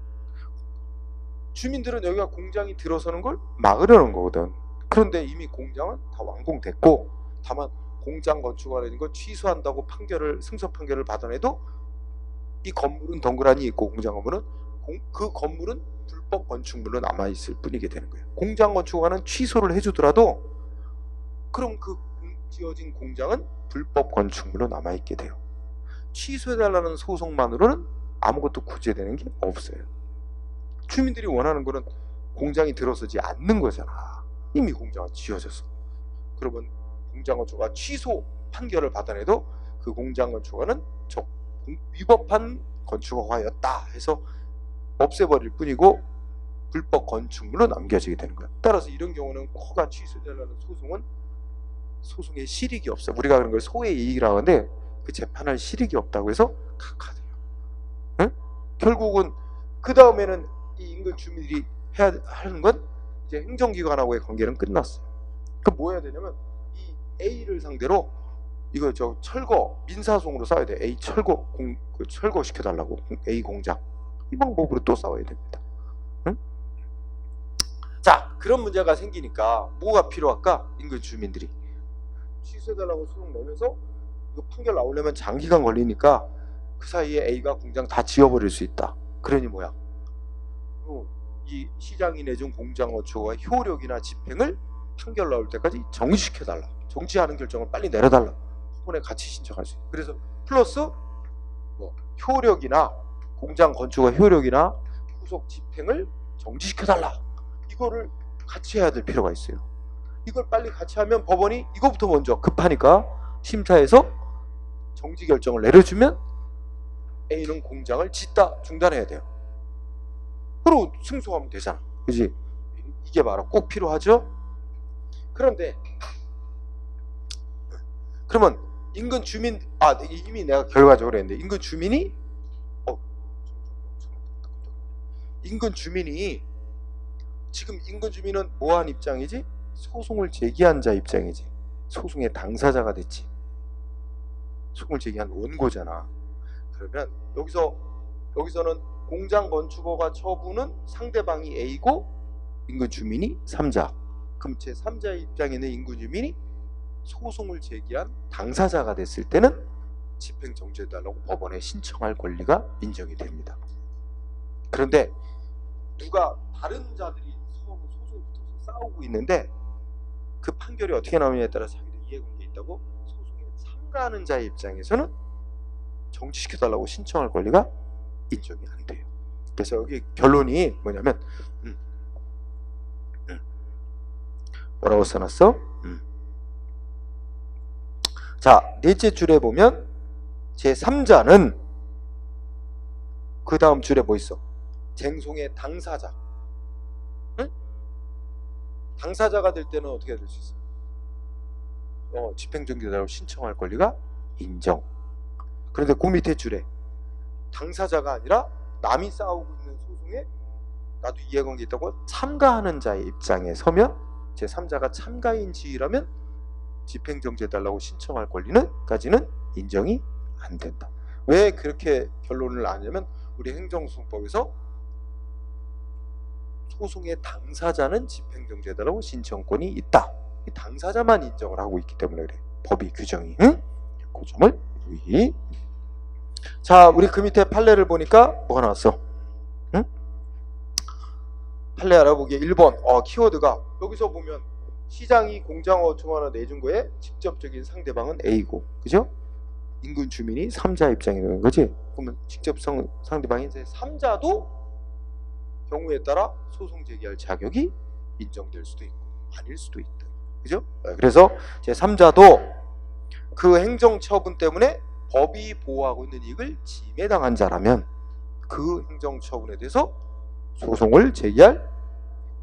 주민들은 여기가 공장이 들어서는 걸 막으려는 거거든. 그런데 이미 공장은 다 완공됐고, 다만 공장 건축허가 내준 거 취소한다고 승소 판결을 받아내도 이 건물은 덩그러니 있고 공장 건물은 그 건물은 불법 건축물로 남아있을 뿐이게 되는 거예요. 공장 건축허가는 취소를 해주더라도 그럼 그 지어진 공장은 불법 건축물로 남아있게 돼요. 취소해달라는 소송만으로는 아무것도 구제되는 게 없어요. 주민들이 원하는 거는 공장이 들어서지 않는 거잖아. 이미 공장은 지어졌어. 그러면 공장건축가 취소 판결을 받아내도 그 공장건축가는 위법한 건축허가였다 해서 없애버릴 뿐이고 불법 건축물로 남겨지게 되는 거야. 따라서 이런 경우는 허가 취소되려는 소송은 소송에 실익이 없어. 우리가 그런 걸 소의 이익이라고 하는데 그 재판할 실익이 없다고 해서 각하돼요. 응? 결국은 그 다음에는 이 인근 주민들이 해야 하는 건 이제 행정기관하고의 관계는 끝났어요. 그럼 뭐 해야 되냐면 이 A를 상대로 이거 철거 민사소송으로 싸워야 돼. A 철거 시켜달라고 A 공장. 이 방법으로 또 싸워야 됩니다. 응? 자, 그런 문제가 생기니까 뭐가 필요할까? 인근 주민들이 취소해달라고 소송 내면서 이거 판결 나오려면 장기간 걸리니까 그 사이에 A가 공장 다 지어버릴 수 있다. 그러니 뭐야? 이 시장이 내준 공장 건축허가 효력이나 집행을 판결 나올 때까지 정지시켜달라. 정지하는 결정을 빨리 내려달라. 법원에 같이 신청할 수 있어요. 그래서 플러스 뭐 효력이나 공장 건축허가 효력이나 후속 집행을 정지시켜달라. 이거를 같이 해야 될 필요가 있어요. 이걸 빨리 같이 하면 법원이 이거부터 먼저 급하니까 심사해서 정지 결정을 내려주면 A는 공장을 짓다 중단해야 돼요. 그리고 승소하면 되잖아. 그지? 이게 바로 꼭 필요하죠? 그런데 그러면 인근 주민 이미 내가 결과적으로 했는데 인근 주민이 지금 인근 주민은 뭐한 입장이지? 소송을 제기한 자 입장이지. 소송의 당사자가 됐지. 소송을 제기한 원고잖아. 그러면 여기서는 공장 건축허가 처분은 상대방이 A고 인근 주민이 3자. 그럼 제 3자의 입장에 있는 인근 주민이 소송을 제기한 당사자가 됐을 때는 집행 정지해달라고 법원에 신청할 권리가 인정이 됩니다. 그런데 누가 다른 자들이 서로 소송 붙어서 싸우고 있는데 그 판결이 어떻게 나오느냐에 따라 자기들 이해관계 있다고 소송에 참가하는 자의 입장에서는 정지시켜달라고 신청할 권리가 인정이 안 돼요. 그래서 여기 결론이 뭐냐면 뭐라고 써놨어? 자, 넷째 줄에 보면 제3자는 그 다음 줄에 뭐 있어? 쟁송의 당사자. 응? 당사자가 될 때는 어떻게 될 수 있어? 집행정지라고 신청할 권리가 인정. 그런데 그 밑에 줄에 당사자가 아니라 남이 싸우고 있는 소송에 나도 이해관계 있다고 참가하는 자의 입장에 서면 제3자가 참가인 지위라면 집행정지해달라고 신청할 권리는까지는 인정이 안 된다. 왜 그렇게 결론을 나냐면 우리 행정소송법에서 소송의 당사자는 집행정지해달라고 신청권이 있다. 당사자만 인정을 하고 있기 때문에 그래. 법이 규정이. 응? 그 점을 유의. 자, 우리 그 밑에 판례를 보니까 뭐가 나왔어? 응? 판례 알아보기에 1번 키워드가 여기서 보면 시장이 공장허가 하나 내준 거에 직접적인 상대방은 A고, 그죠? 인근 주민이 3자 입장이라는 거지. 그러면 직접 상대방인 이제 3자도 경우에 따라 소송 제기할 자격이 인정될 수도 있고 아닐 수도 있다. 그죠? 그래서 제 3자도 그 행정처분 때문에 법이 보호하고 있는 이익을 침해당한 자라면 그 행정처분에 대해서 소송을 제기할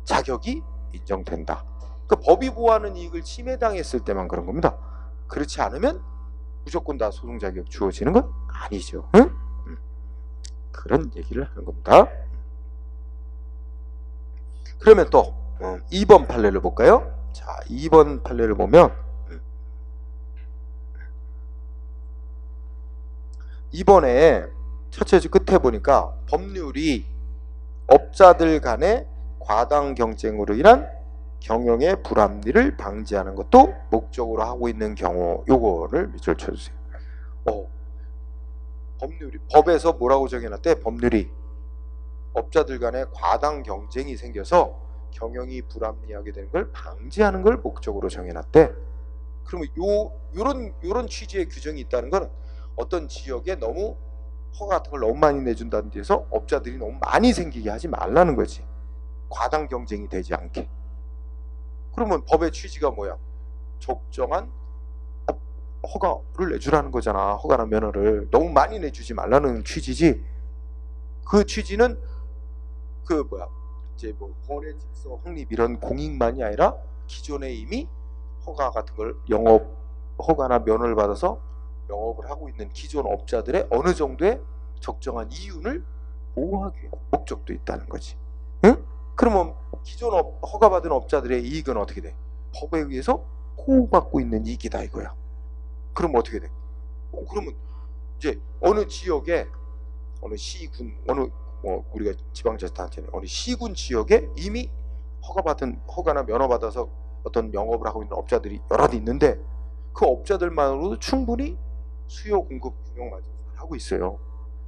자격이 인정된다. 그 법이 보호하는 이익을 침해당했을 때만 그런 겁니다. 그렇지 않으면 무조건 다 소송 자격 주어지는 건 아니죠. 응? 그런 얘기를 하는 겁니다. 그러면 또 2번 판례를 볼까요? 자, 2번 판례를 보면 이번에 첫째 줄 끝에 보니까 법률이 업자들 간의 과당 경쟁으로 인한 경영의 불합리를 방지하는 것도 목적으로 하고 있는 경우, 요거를 밑줄 쳐주세요. 법에서 뭐라고 정해놨대? 법률이 업자들 간의 과당 경쟁이 생겨서 경영이 불합리하게 되는 걸 방지하는 걸 목적으로 정해놨대. 그러면 요런 취지의 규정이 있다는 건 어떤 지역에 너무 허가 같은 걸 너무 많이 내준다는 데서 업자들이 너무 많이 생기게 하지 말라는 거지. 과당 경쟁이 되지 않게. 그러면 법의 취지가 뭐야? 적정한 허가를 내주라는 거잖아. 허가나 면허를 너무 많이 내주지 말라는 취지지. 그 취지는 그 뭐야 이제 뭐 거래 질서 확립 이런 공익만이 아니라 기존에 이미 허가 같은 걸 영업 허가나 면허를 받아서 영업을 하고 있는 기존 업자들의 어느 정도의 적정한 이윤을 보호하기 위한 목적도 있다는 거지. 응? 그러면 기존 허가받은 업자들의 이익은 어떻게 돼? 법에 의해서 보호받고 있는 이익이다 이거야. 그럼 어떻게 돼? 그러면 이제 어느 지역에 어느 시군 어느 뭐 우리가 지방자치단체는 어느 시군 지역에 이미 허가받은 허가나 면허 받아서 어떤 영업을 하고 있는 업자들이 여럿 있는데 그 업자들만으로도 충분히 수요 공급 균형을 하고 있어요.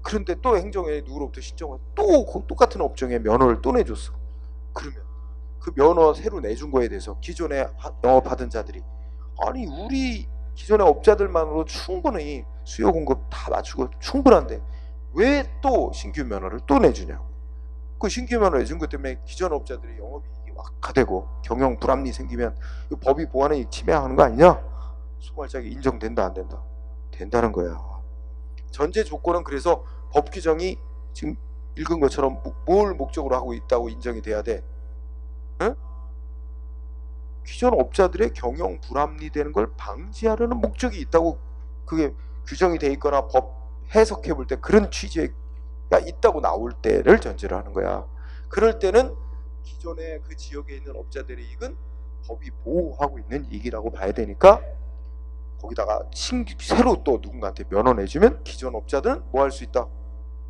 그런데 또 행정에 누구로부터 신청을 또 똑같은 업종에 면허를 또 내줬어. 그러면 그 면허 새로 내준 거에 대해서 기존에 영업하던 자들이 아니 우리 기존의 업자들만으로 충분히 수요 공급 다 맞추고 충분한데 왜 또 신규 면허를 또 내주냐고. 그 신규 면허 내준 것 때문에 기존 업자들의 영업이익이 악화되고 경영 불합리 생기면 법이 보완을 침해하는 거 아니냐? 소발작이 인정된다 안 된다? 된다는 거야. 전제 조건은 그래서 법 규정이 지금 읽은 것처럼 뭘 목적으로 하고 있다고 인정이 돼야 돼? 응? 기존 업자들의 경영 불합리되는 걸 방지하려는 목적이 있다고 그게 규정이 돼 있거나 법 해석해 볼 때 그런 취지가 있다고 나올 때를 전제로 하는 거야. 그럴 때는 기존의 그 지역에 있는 업자들의 이익은 법이 보호하고 있는 이익이라고 봐야 되니까 거기다가 새로 또 누군가한테 면허 내주면 기존 업자들은 뭐 할 수 있다?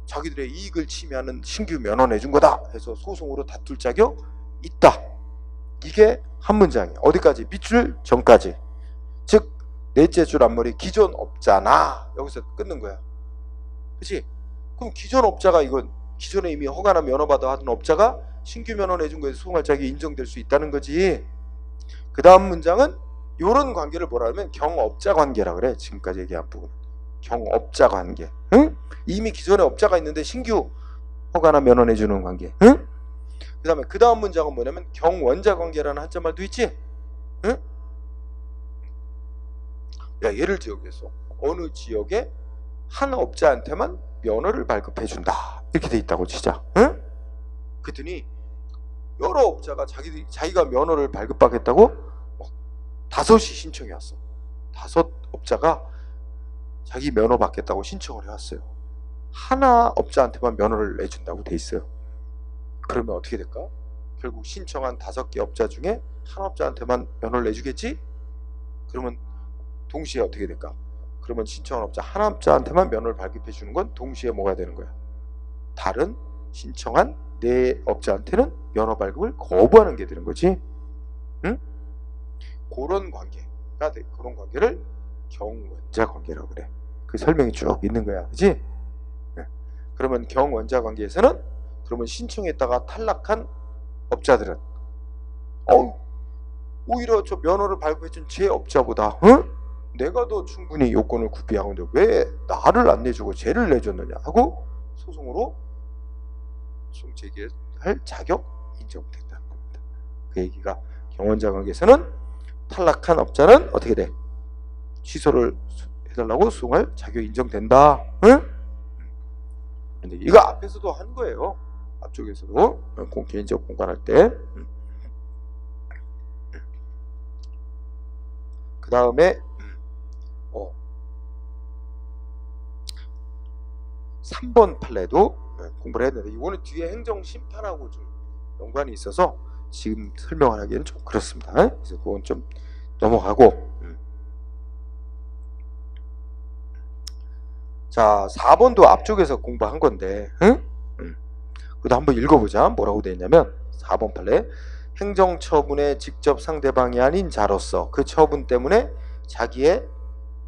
자기들의 이익을 침해하는 신규 면허 내준 거다 해서 소송으로 다툴 자격 있다. 이게 한 문장이야. 어디까지? 밑줄 전까지. 즉 넷째 줄 앞머리 기존 업자나 여기서 끊는 거야. 그치? 그럼 기존 업자가 이건 기존에 이미 허가나 면허 받아 하던 업자가 신규 면허 내준 거에서 소송할 자격이 인정될 수 있다는 거지. 그 다음 문장은 이런 관계를 뭐라 하면 경업자 관계라 그래. 지금까지 얘기한 부분. 경업자 관계. 응? 이미 기존에 업자가 있는데 신규 허가나 면허 내주는 관계. 응? 그다음에 그 다음 문장은 뭐냐면 경원자 관계라는 한자말도 있지. 응? 야, 예를 들어서 어느 지역에 한 업자한테만 면허를 발급해 준다 이렇게 돼 있다고 치자. 응? 그랬더니 여러 업자가 자기가 면허를 발급받겠다고 5이 신청이 왔어. 5 업자가 자기 면허 받겠다고 신청을 해왔어요. 하나 업자한테만 면허를 내준다고 돼 있어요. 그러면 어떻게 될까? 결국 신청한 5개 업자 중에 한 업자한테만 면허를 내주겠지? 그러면 동시에 어떻게 될까? 그러면 신청한 업자 한 업자한테만 면허를 발급해 주는 건 동시에 뭐가 되는 거야? 다른 신청한 4 업자한테는 면허 발급을 거부하는 게 되는 거지. 응? 그런 관계가 돼. 그런 관계를 경원자 관계라고 그래. 그 설명이 쭉 있는 거야. 그치? 네. 그러면 경원자 관계에서는 그러면 신청했다가 탈락한 업자들은 오히려 저 면허를 발급해준 제 업자보다 내가 더 충분히 요건을 구비하고 있는데 왜 나를 안 내주고 쟤를 내줬느냐 하고 소송으로 소송 제기할 자격 인정된다는 겁니다. 그 얘기가 경원자 관계에서는 탈락한 업자는 어떻게 돼? 취소를 해달라고 소송할 자격 인정된다. 응? 근데 이거 앞에서도 한 거예요. 앞쪽에서도 개인적 공간할 때. 그 다음에 3번 판례도 공부를 했는데 이거는 뒤에 행정심판하고 좀 연관이 있어서 지금 설명을 하기에는 좀 그렇습니다. 그래서 그건 좀 넘어가고 자 4번도 앞쪽에서 공부한 건데 그래도 한번 읽어보자. 뭐라고 되어 있냐면 4번 판례 행정처분의 직접 상대방이 아닌 자로서 그 처분 때문에 자기의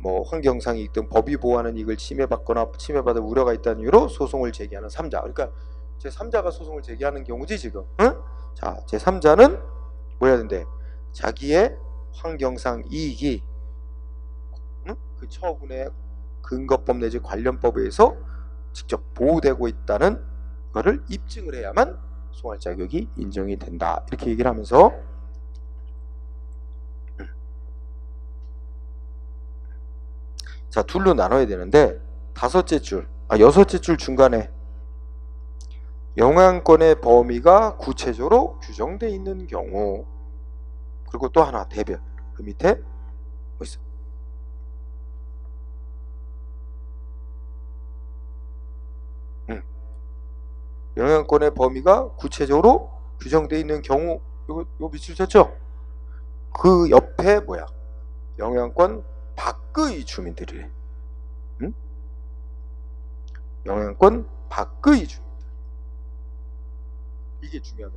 뭐 환경상 이익 등 법이 보호하는 이익을 침해받거나 침해받을 우려가 있다는 이유로 소송을 제기하는 3자. 그러니까 제3자가 소송을 제기하는 경우지 지금. 응? 자, 제3자는 뭐 해야 된대? 자기의 환경상 이익이 그 처분의 근거법 내지 관련법에 의해서 직접 보호되고 있다는 거를 입증을 해야만 소송할 자격이 인정이 된다. 이렇게 얘기를 하면서 자, 둘로 나눠야 되는데 여섯째 줄 중간에 영향권의 범위가 구체적으로 규정되어 있는 경우, 그리고 또 하나 대별, 그 밑에 뭐 있어? 영향권의 범위가 구체적으로 규정되어 있는 경우, 요거 밑줄 쳤죠? 그 옆에 뭐야? 영향권 밖의 주민들이래. 응? 영향권 밖의 주민들. 이게 중요하다.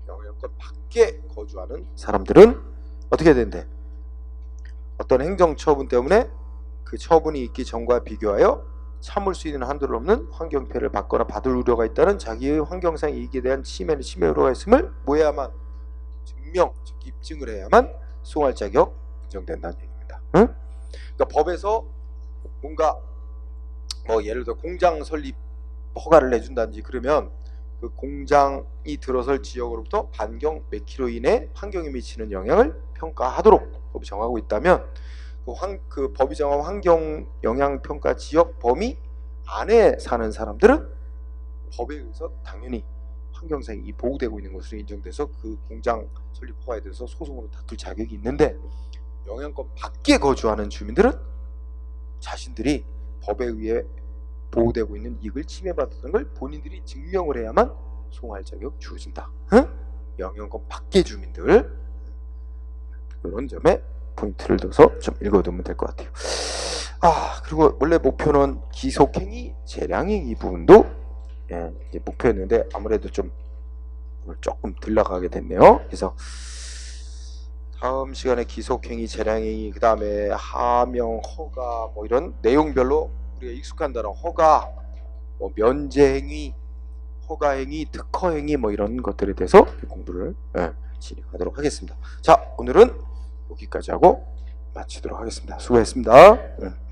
영향권 밖에 거주하는 사람들은 어떻게 해야 된대? 어떤 행정처분 때문에 그 처분이 있기 전과 비교하여 참을 수 있는 한도를 넘는 환경피해를 받거나 받을 우려가 있다는 자기의 환경상 이익에 대한 침해 우려가 있음을 뭐 해야만? 즉 입증을 해야만 수용할 자격 인정된다는 얘기입니다. 응? 그러니까 법에서 뭔가 뭐 예를 들어 공장 설립 허가를 내준다든지 그러면 그 공장이 들어설 지역으로부터 반경 몇 킬로 이내 환경에 미치는 영향을 평가하도록 법이 정하고 있다면 그 법이 정한 환경 영향 평가 지역 범위 안에 사는 사람들은 법에 의해서 당연히 환경상이 보호되고 있는 것으로 인정돼서 그 공장 설립 허가에 대해서 소송으로 다툴 자격이 있는데, 영향권 밖에 거주하는 주민들은 자신들이 법에 의해 보호되고 있는 이익을 침해받았다는 걸 본인들이 증명을 해야만 소송할 자격 주어진다. 응? 영향권 밖의 주민들, 이런 점에 포인트를 둬서 좀 읽어두면 될 것 같아요. 그리고 원래 목표는 기속행위, 재량행위 부분도 이제 목표였는데 아무래도 좀 조금 들러가게 됐네요. 그래서 다음 시간에 기속행위, 재량행위, 그 다음에 하명, 허가, 뭐 이런 내용별로 우리가 익숙한 단어 허가, 뭐 면제행위, 허가행위, 특허행위 뭐 이런 것들에 대해서 공부를 진행하도록 하겠습니다. 자, 오늘은 여기까지 하고 마치도록 하겠습니다. 수고했습니다.